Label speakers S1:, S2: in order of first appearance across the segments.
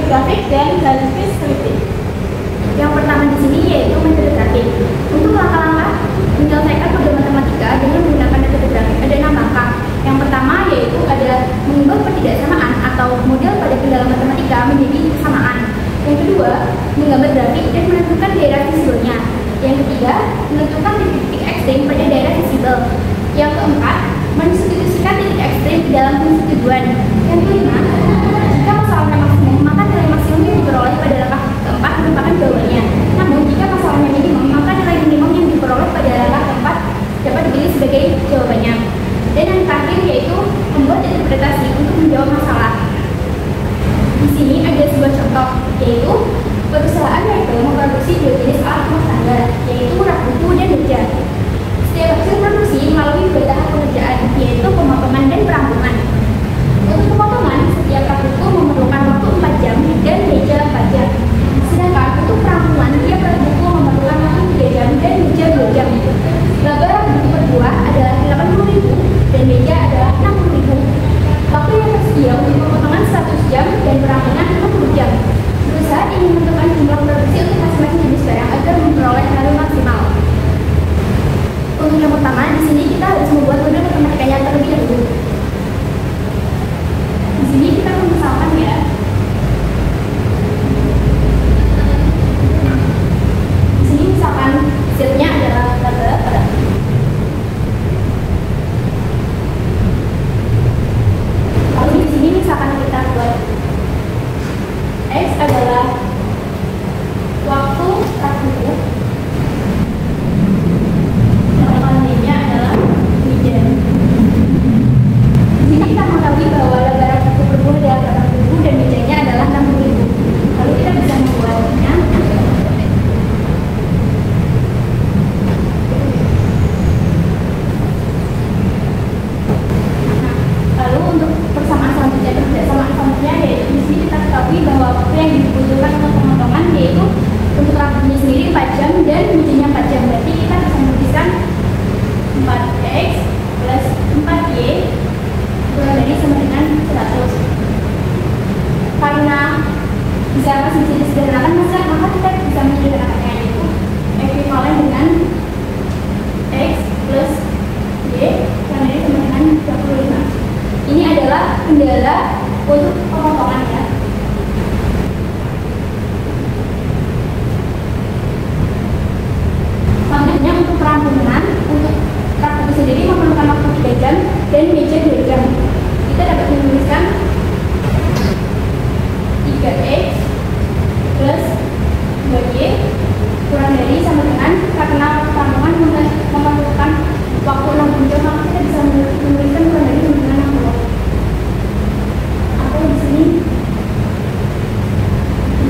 S1: grafik dan garis scripting. Yang pertama di sini yaitu metode grafik. Untuk langkah-langkah menyelesaikan program matematika dengan menggunakan metode grafik ada 6 langkah. Yang pertama yaitu ada mengubah ketidaksamaan atau model pada kendala matematika menjadi kesamaan. Yang kedua, menggambar grafik dan menentukan daerah visibilnya. Yang ketiga, menentukan titik ekstrem pada daerah visible. Yang keempat, mensubstitusikan titik ekstrem di dalam fungsi tujuan. Yang kelima, jika masalahnya maksimum, maka nilai maksimum yang diperoleh pada langkah keempat merupakan jawabannya. Namun, jika masalahnya minimum, maka nilai minimum yang diperoleh pada langkah keempat dapat dipilih sebagai jawabannya. Dan yang terakhir yaitu membuat interpretasi untuk menjawab masalah. Di sini ada sebuah contoh, yaitu perusahaan Michael memproduksi 2 jenis alat rumah tangga, yaitu rak buku dan meja. Setiap hasil produksi melalui 2 tahap pengerjaan, yaitu pemotongan dan perampungan. Untuk pemotongan, setiap rak buku memerlukan waktu 4 jam dan meja 4 jam. Sedangkan untuk perampungan, tiap rak buku memerlukan waktu 3 jam dan meja 2 jam. Laba rak buku per buah adalah 80.000 dan meja adalah 60.000. Waktu yang tersedia untuk pemotongan 100 jam dan perampungan 60 jam. Perusahaan ingin menentukan jumlah produksi untuk masing-masing jenis barang agar memperoleh hasil maksimal. Untuk yang pertama, di sini kita harus membuat model matematikanya terlebih dahulu. Di sini kita memisalkan ya. Di sini misalkan setnya adalah laba. Lalu di sini misalkan kita buat X adalah waktu rak buku, sedangkan Y-nya adalah meja. Di sini kita mengetahui bahwa laba rak buku per buah adalah 80.000 dan mejanya adalah 60.000. Lalu kita bisa membuatnya. Lalu untuk persamaan selanjutnya, persamaan selanjutnya yaitu di sini kita ketahui bahwa waktu yang dibutuhkan untuk pemotongan yaitu untuk rak bukunya sendiri 4 jam dan mejanya 4 jam. Berarti kita bisa menuliskan 4x plus 4y kurang dari sama dengan 100. Karena masih bisa disederhanakan, maka kita bisa menyederhanakannya yaitu ekuivalen dengan x plus y kurang dari sama dengan 25. Ini adalah kendala untuk pemotongan ya. Selanjutnya untuk perampungan, untuk rak buku sendiri memerlukan waktu 3 jam dan meja 2 jam. Kita dapat menuliskan 3x plus 2y kurang dari sama dengan, karena perampungan memerlukan waktu 60 jam, maka kita bisa menuliskan kurang dari sama dengan 60. Atau di sini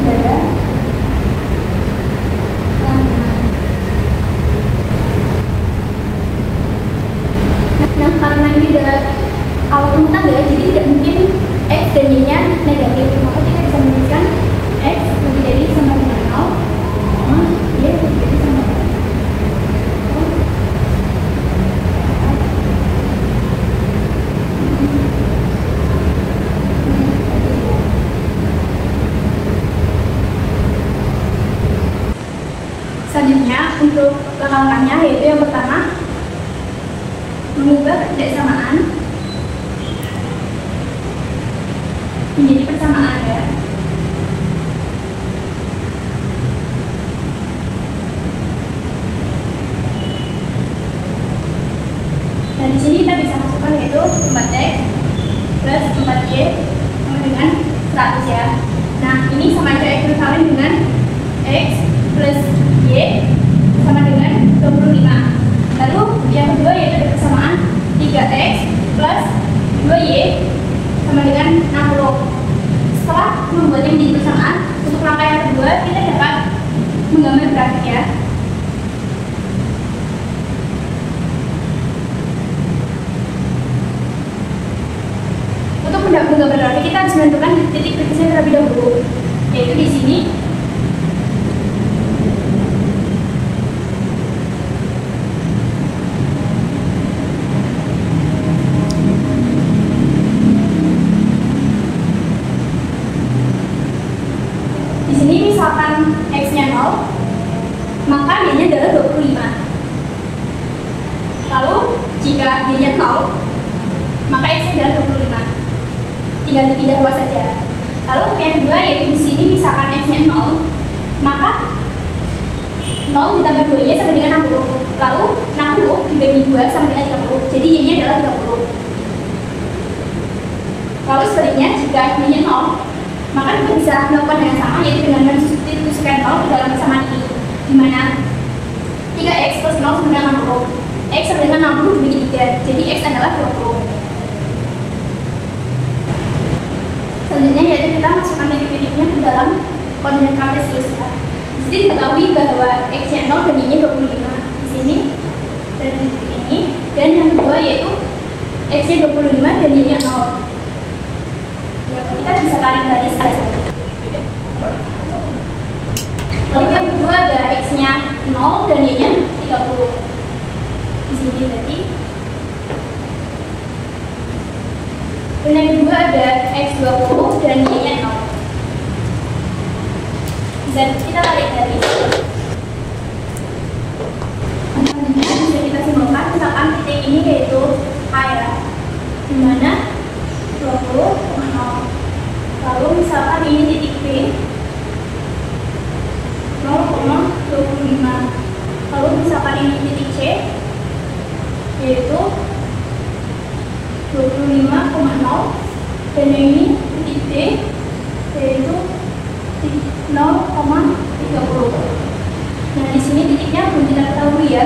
S1: ada nah, karena ini adalah awal rumah tangga, jadi tidak mungkin X dan Y-nya negatif, maka kita bisa menuliskan X lebih dari sama dengan 0 sama Y lebih dari sama dengan 0. Selanjutnya untuk langkah-langkahnya yaitu yang pertama mengubah ketidaksamaan menjadi persamaan ya. Nah di sini kita bisa masukkan yaitu 4x plus 4y sama dengan 100 ya. Nah ini sama aja ekuivalen dengan x plus y sama dengan 25. Lalu yang kedua yaitu persamaan 3x plus 2y sama dengan 60. Setelah membuatnya menjadi persamaan, untuk langkah yang kedua kita dapat menggambar grafik ya. Untuk menggambar grafik kita harus menentukan titik kritisnya terlebih dahulu, yaitu di sini. Di sini misalkan X-nya 0, maka Y-nya adalah 25. Lalu jika Y-nya 0, maka X-nya adalah 25. Tinggal dipindah dua saja. Lalu yang kedua yaitu di sini misalkan X-nya 0, maka 0 ditambah 2Y sama dengan 60. Lalu 60 dibagi 2 sama dengan 30. Jadi Y-nya adalah 30. Lalu sebaliknya jika Y-nya 0, maka kita bisa melakukan yang sama, yaitu dengan mensubstitusikan 0 ke dalam persamaan ini, di mana 3X plus 0 sama dengan 60. X sama dengan 60 dibagi 3, jadi X adalah 20. Selanjutnya yaitu kita masukkan titik-titiknya ke dalam koordinat kartesius. Jadi diketahui bahwa X-nya 0 dan Y-nya 25 di sini dan di titik ini, dan yang kedua yaitu X-nya 25 dan Y-nya 0. Ya, kita bisa tarik garis saja. Lalu yang kedua ada X-nya 0 dan Y-nya 30. Di sini berarti. Dan yang kedua ada X20 dan Y-nya 0. Bisa kita tarik garis. Selanjutnya bisa kita simpulkan misalkan titik ini yaitu A ya, di mana 20,0. Lalu misalkan ini titik B 0,25. Lalu misalkan ini titik C yaitu 25,0, dan ini titik D yaitu 0,30. Nah di sini titiknya belum kita ketahui ya,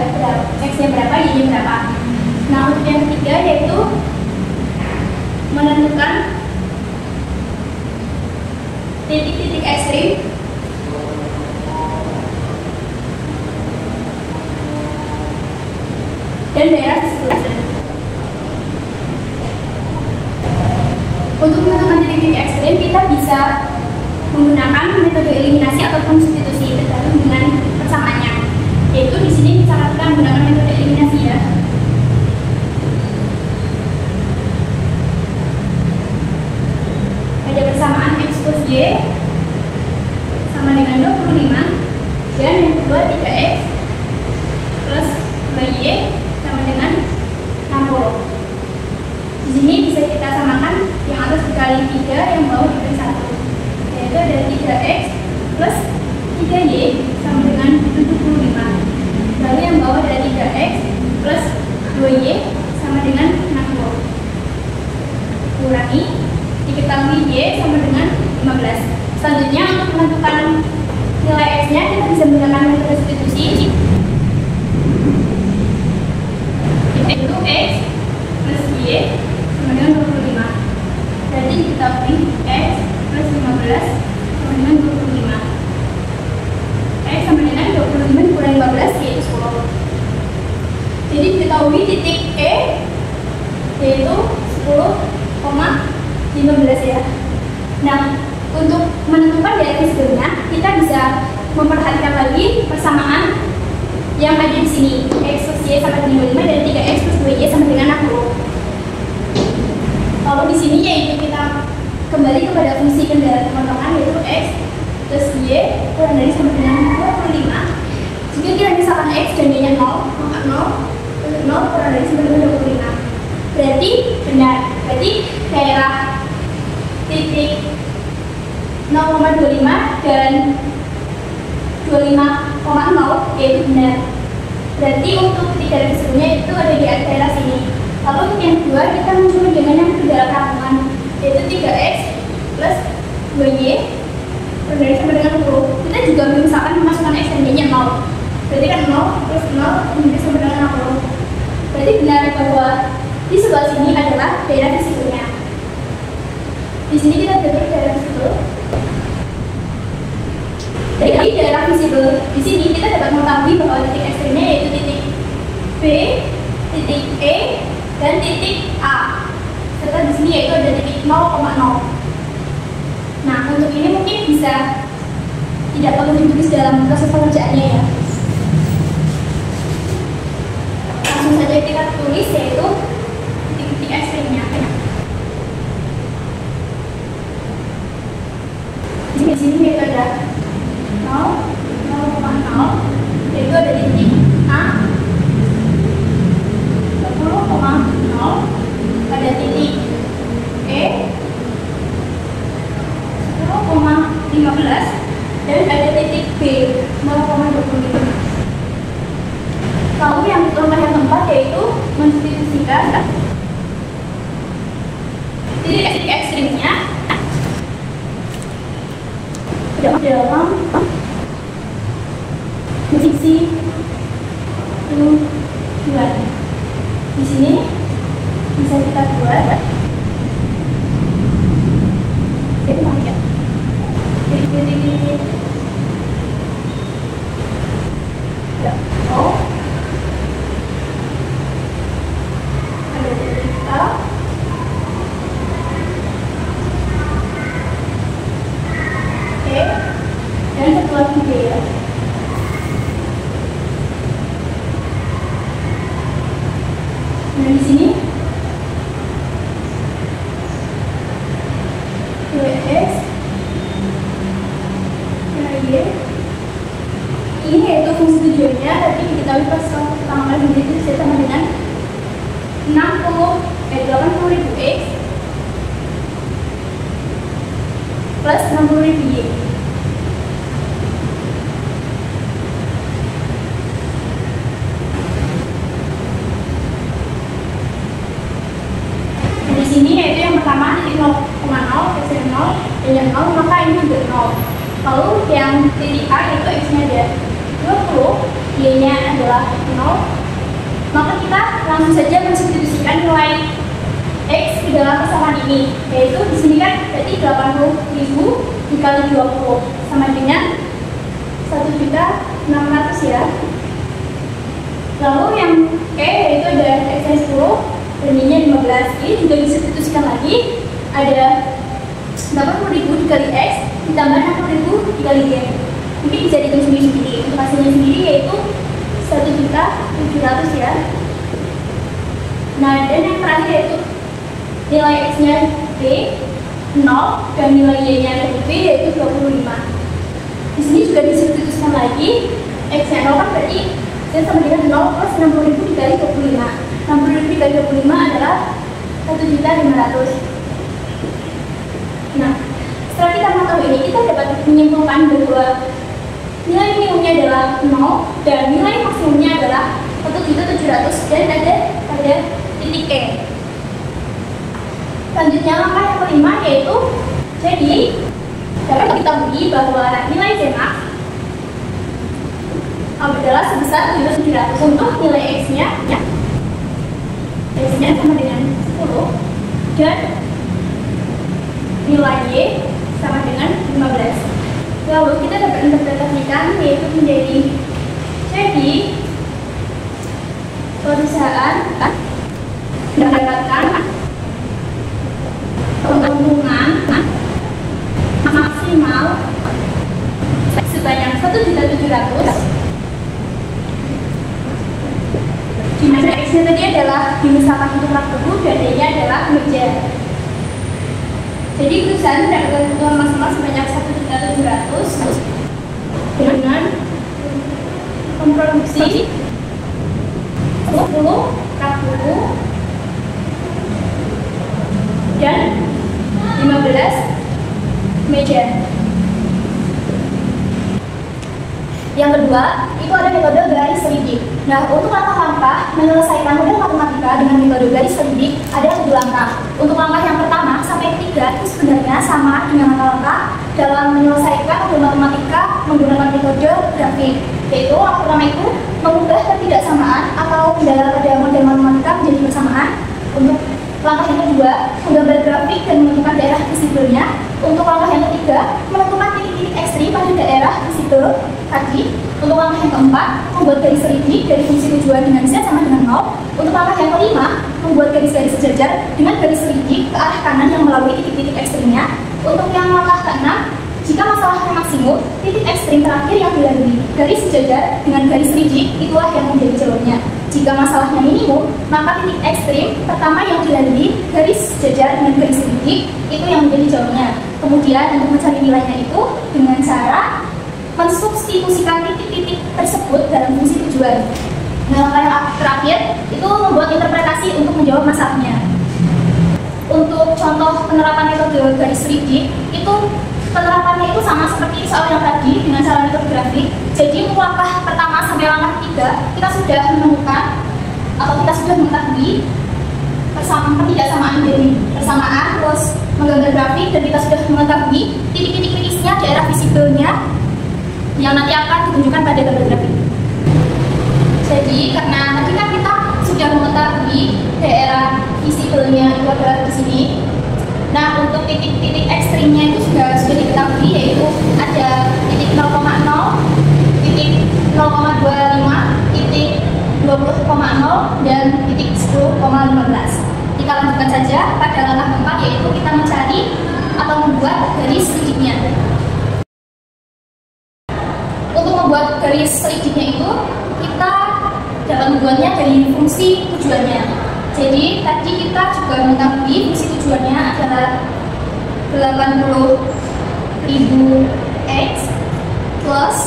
S1: X-nya berapa, Y-nya berapa. Nah untuk yang ketiga yaitu menentukan titik-titik ekstrim dan daerah distribusi. Untuk menentukan titik-titik ekstrim kita bisa menggunakan metode eliminasi ataupun substitusi tergantung dengan persamaannya. Yaitu di sini misalkan kita menggunakan metode eliminasi ya. Ada persamaan X plus Y sama dengan 25, dan yang kedua 3X plus 2Y sama dengan 60. Di sini bisa kita samakan yang atas dikali 3, yang bawah dikali 1, yaitu ada 3X plus 3Y sama dengan 75. Lalu yang bawah ada 3X plus 2Y sama dengan 60. Kurangi, diketahui Y sama dengan 15. Selanjutnya untuk menentukan nilai X-nya kita bisa menggunakan metode substitusi, yaitu X plus Y sama dengan 25. Berarti diketahui X plus 15 sama dengan 25. X sama dengan 25 dikurangi 15 yaitu 10. Jadi diketahui titik E yaitu 10,15 ya. Nah, untuk menentukan daerah fisiknya kita bisa memperhatikan lagi persamaan yang ada di sini. X plus Y sama dengan 25 dan 3X plus 2Y sama dengan 60. Kalau di sini yaitu kita kembali kepada fungsi kendaraan pemotongan yaitu X plus Y kurang dari sama dengan 25. Jika kita misalkan X dan Y-nya 0, maka 0 kurang dari sama dengan 25. Berarti benar. Berarti daerah titik 0,25 dan 25,0 yaitu benar. Berarti untuk titik daerah fisiknya itu ada di daerah sini. Lalu yang kedua kita mencoba dengan yang dalam rangkuman yaitu 3X plus 2Y kurang dari sama dengan 60. Kita juga misalkan memasukkan X dan Y-nya 0. Berarti kan 0 plus 0 menjadi sama dengan 60. Berarti benar bahwa di sebelah sini adalah daerah fisiknya. Di sini kita dapat daerah visible. Dari daerah visible di sini kita dapat mengetahui bahwa titik ekstrimnya yaitu titik B, titik E, dan titik A. Serta di sini yaitu ada titik 0,0. Nah, untuk ini mungkin bisa tidak perlu ditulis dalam proses pengerjaannya ya. Langsung saja kita tulis yaitu titik-titik ekstrimnya. Di sini yaitu ada dan ada titik B 0,25. Lalu yang langkah yang keempat yaitu mensubstitusikan titik ekstrimnya dalam posisi tujuan. Di sini bisa kita buat titik O, ada titik A, E, dan satu lagi B ya. Nah di sini X, Y, ini yaitu fungsi tujuannya, tapi diketahui pas pertama kali menjadi itu bisa sama dengan 80.000 X plus 60.000 Y. Di sini yaitu yang pertama titik 0,0, X nya 0, Y nya 0, maka ini juga 0. Lalu yang titik A yaitu X nya ada 20, Y nya adalah 0, maka kita langsung saja mensubstitusikan nilai X ke dalam persamaan ini, yaitu di sini kan berarti 80.000 dikali 20 sama dengan 1.600.000 ya. Lalu yang E yaitu ada X nya 10 dan Y nya 15, ini juga disubstitusikan lagi, ada 80.000 dikali X ditambah 60.000 dikali Y. Mungkin bisa dihitung sendiri. Untuk hasilnya sendiri yaitu 1.700.000 ya. Nah, dan yang terakhir yaitu nilai X nya B 0 dan nilai Y nya dari B yaitu 25. Di sini juga disubstitusikan lagi, X nya 0 kan berarti Z sama dengan 0 plus 60.000 dikali 25. 60.000 dikali 25 adalah 1.500.000. Nah, setelah kita mengetahui ini, kita dapat menyimpulkan bahwa nilai minimumnya adalah 0 dan nilai maksimumnya adalah 1.700.000 dan ada pada titik E. Selanjutnya langkah yang kelima yaitu jadi dapat diketahui bahwa nilai Zmax adalah sebesar 700 untuk nilai X-nya sama dengan 10 dan nilai Y sama dengan 15. Lalu kita dapat interpretasikan yaitu menjadi jadi perusahaan mendapatkan keuntungan maksimal sebanyak 1.700.000 di mana X-nya tadi adalah dimisalkan untuk rak tebu dan Y-nya adalah meja. Jadi perusahaan mendapatkan keuntungan maksimal sebanyak 1.700.000 dengan memproduksi 10 rak tebu dan 15 meja. Yang kedua, itu ada metode garis selidik. Nah, untuk langkah-langkah menyelesaikan model matematika dengan metode garis selidik ada 7 langkah. Untuk langkah yang pertama sampai ketiga itu sebenarnya sama dengan langkah-langkah dalam menyelesaikan model matematika menggunakan metode grafik. Yaitu langkah pertama itu mengubah ketidaksamaan atau kendala pada model matematika menjadi bersamaan. Untuk langkah yang kedua, menggambar grafik dan menentukan daerah visibelnya. Untuk langkah yang ketiga, menentukan titik-titik ekstrim pada daerah visibel tadi. Untuk langkah yang keempat, membuat garis selidik dari fungsi tujuan dengan Z sama dengan 0. Untuk langkah yang kelima, membuat garis-garis sejajar dengan garis selidik ke arah kanan yang melalui titik-titik ekstrimnya. Untuk yang langkah keenam, jika masalahnya maksimum, titik ekstrim terakhir yang dilalui garis sejajar dengan garis selidik itulah yang menjadi jawabnya. Jika masalahnya minimum, maka titik ekstrim pertama yang dilalui garis sejajar dengan garis selidik itu yang menjadi jawabnya. Kemudian untuk mencari nilainya itu dengan cara mensubstitusikan titik-titik tersebut dalam fungsi tujuan. Nah, langkah yang terakhir itu membuat interpretasi untuk menjawab masalahnya. Untuk contoh penerapan metode garis selidik itu Penerapannya itu sama seperti soal yang tadi dengan cara metode grafik. Jadi langkah pertama sampai langkah ketiga kita sudah menemukan atau kita sudah mengetahui ketidaksamaan dari persamaan, terus menggambar grafik, dan kita sudah mengetahui titik-titik kritisnya, daerah visibelnya yang nanti akan ditunjukkan pada gambar grafik. Jadi karena tadi kan kita sudah mengetahui daerah visibelnya itu adalah di sini. Nah, untuk titik-titik ekstrimnya itu sudah diketahui, yaitu ada titik 0,0, titik 0,25, titik 20,0, dan titik 10,15. Kita lanjutkan saja pada langkah keempat, yaitu kita mencari atau membuat garis selidiknya. Untuk membuat garis selidiknya itu, kita dapat membuatnya dari fungsi tujuannya. Jadi tadi kita juga mengetahui fungsi tujuannya adalah 80.000 X plus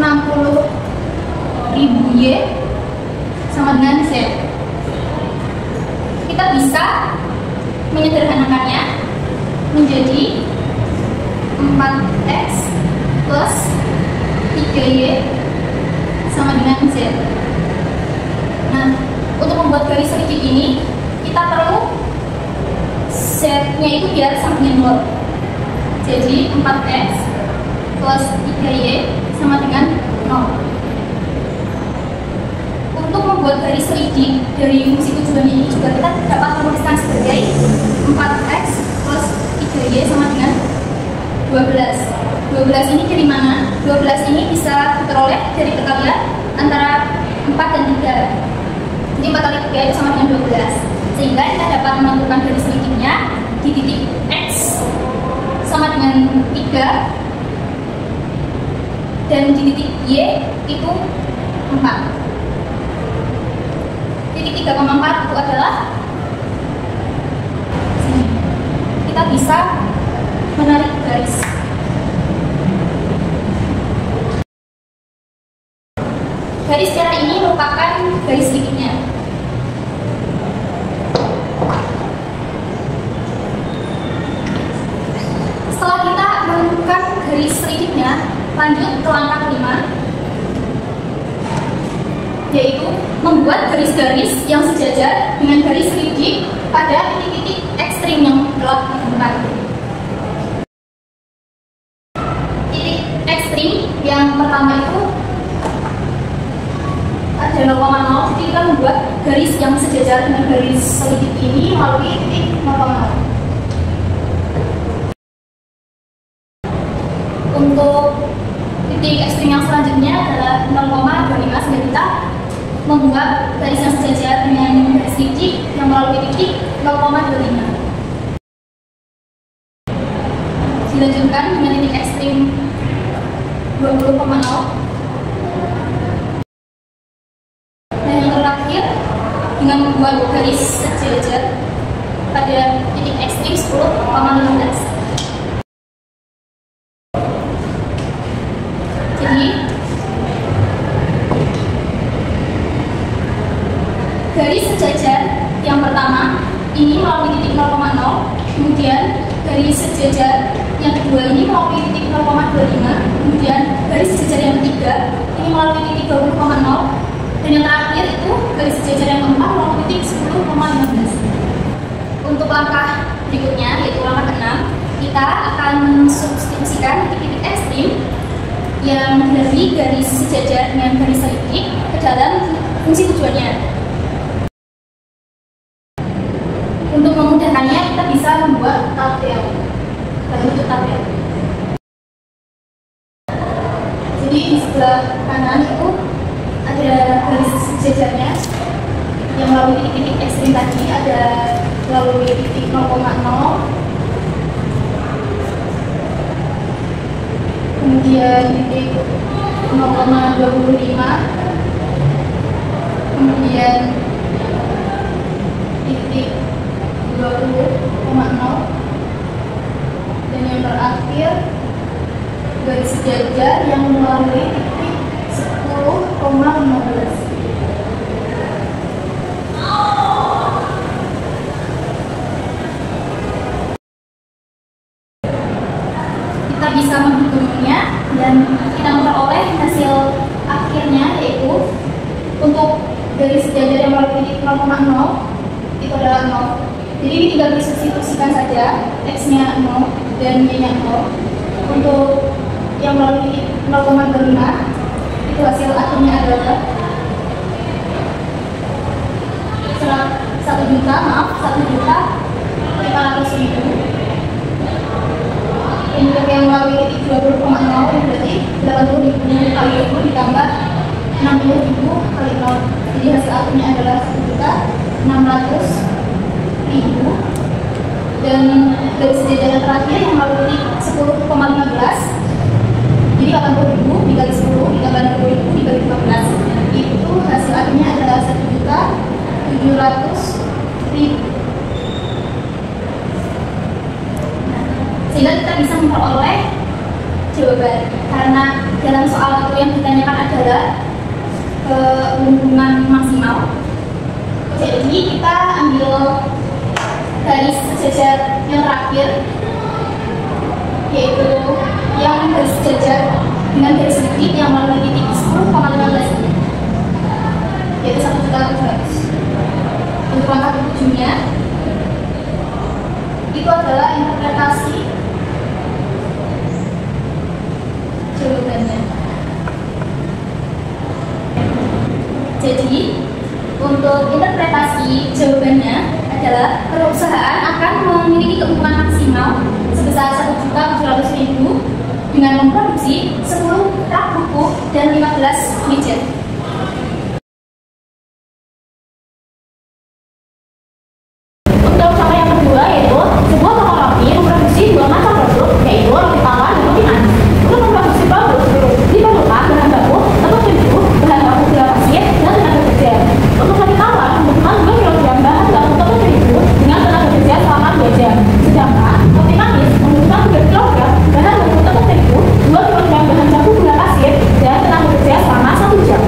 S1: 60.000 Y sama dengan Z. Kita bisa menyederhanakannya menjadi 4X plus 3Y sama dengan Z. Nah, untuk membuat garis selidik ini, kita perlu Z-nya itu biar sama dengan 0. Jadi 4X plus 3Y sama dengan 0. Untuk membuat garis selidik dari fungsi tujuan ini juga kita dapat menuliskan sebagai 4X plus 3Y sama dengan 12. 12 ini dari mana? 12 ini bisa diperoleh dari perkalian antara 4 dan 3. Jadi 4 kali 3 itu sama dengan 12. Sehingga kita dapat menentukan garis selidiknya di titik X sama dengan 3, dan di titik Y itu 4. Titik 3,4 itu adalah sini. Kita bisa menarik garis. Garis secara ini merupakan garis selidiknya. Setelah kita menentukan garis selidiknya, lanjut ke langkah kelima, yaitu membuat garis-garis yang sejajar dengan garis selidik pada titik-titik ekstrim yang telah ditentukan. Titik ekstrim yang pertama itu ada 0,0, jadi kita membuat garis yang sejajar dengan garis selidik ini melalui titik 0,0. Untuk titik ekstrim yang selanjutnya adalah 0,25, sehingga kita membuat garis yang sejajar dengan garis selidik yang melalui titik 0,25. Dilanjutkan dengan titik ekstrim 20,0. Dengan membuat garis sejajar pada titik ekstrim 10,15. Jadi garis sejajar yang pertama ini melalui titik 0,0, kemudian garis sejajar yang kedua ini melalui titik 0,25, kemudian garis sejajar yang ketiga ini melalui titik 20,0, dan yang terakhir itu garis sejajar yang keempat melalui titik 10,15. Untuk langkah berikutnya, yaitu langkah ke-6, kita akan mensubstitusikan titik-titik ekstrim yang dari garis sejajar dengan garis selidik ke dalam fungsi tujuannya. Untuk memudahkannya, kita bisa membuat tabel dalam bentuk tabel. Jadi di sebelah kanan itu ada garis sejajarnya yang melalui titik-titik ekstrim tadi, ada melalui titik 0,0, kemudian titik 0,25, kemudian titik 20,0, dan yang terakhir garis sejajar yang melalui titik 10,15. garis sejajar yang melalui titik 0,0 itu adalah 0. Jadi ini tinggal disubstitusikan saja, X-nya 0 dan Y-nya 0. Untuk yang melalui titik 0,5 itu hasil akhirnya adalah 1 juta 500.000. Untuk yang melalui titik 20,0 berarti 80.000 kali 20 ditambah 60.000 kali 0. Jadi hasil akhirnya adalah 1.600.000. Dan garis sejajar yang terakhir yang melalui 10,15, jadi 80.000 dikali 10 ditambah 60.000 dikali 15, itu hasil akhirnya adalah 1.700.000. Sehingga kita bisa memperoleh jawaban, karena dalam soal itu yang ditanyakan adalah keuntungan maksimal. Jadi kita ambil garis sejajar yang terakhir, yaitu yang garis sejajar dengan garis sedikit yang melalui titik 10,15 ini, yaitu 1.700.000. Untuk langkah ketujuhnya itu adalah interpretasi jawabannya. Jadi untuk interpretasi jawabannya adalah perusahaan akan memiliki keuntungan maksimal sebesar 1.700.000 dengan memproduksi 10 rak buku dan 15 meja. Untuk contoh yang kedua yaitu sebuah toko roti memproduksi 2 macam produk, yaitu roti tawar dan roti manis. Untuk memproduksi produk diperlukan bahan baku tepung terigu, bahan baku gula pasir, dan tenaga kerja. Untuk roti tawar membutuhkan 2 kg bahan baku tepung terigu dengan tenaga kerja selama 2 jam. Sedangkan roti manis membutuhkan 3 kg bahan baku tepung terigu, 2 kg bahan baku gula pasir, dan tenaga kerja selama 1 jam.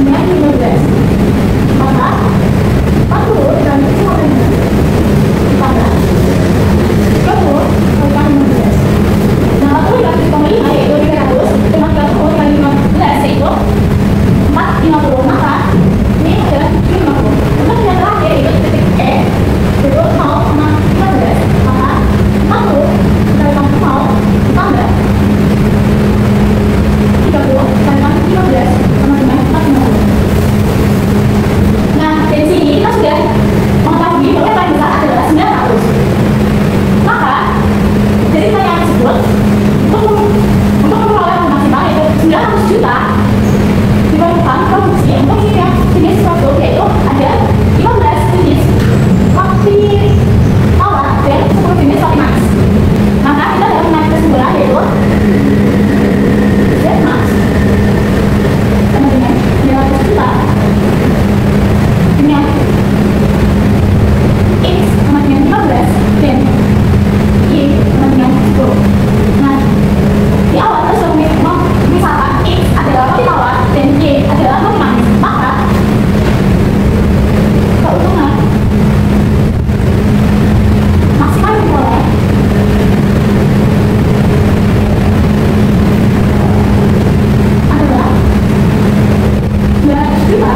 S1: dengan 15. Maka 40 dikali sama dengan 14. 30 kali 15. Nah, 40 dikali 5 yaitu 300 dengan 30 kali 15 yaitu 450. Maka ini adalah 50. Untuk yang terakhir yaitu titik E yaitu 0,15. Maka 40 dikali 40 tambah 30 kali 15 sama dengan 450. Nah, dari sini kita sudah mengetahui bahwa yang paling besar adalah 900. Maka dari pertanyaan tersebut untuk memperoleh maksimal yaitu 900 juta diperlukan produksi untuk setiap jenis produk yaitu ada 15 jenis roti tawar dan 10 jenis roti manis. Maka kita dapat menarik kesimpulan yaitu Z max sama dengan 900 juta dengan X sama dengan 15 dan Y sama dengan 10. Nah, di awal kita sudah misalkan X adalah roti tawar dan Y adalah roti manis. Maka keuntungan maksimal yang diperoleh adalah 900 juta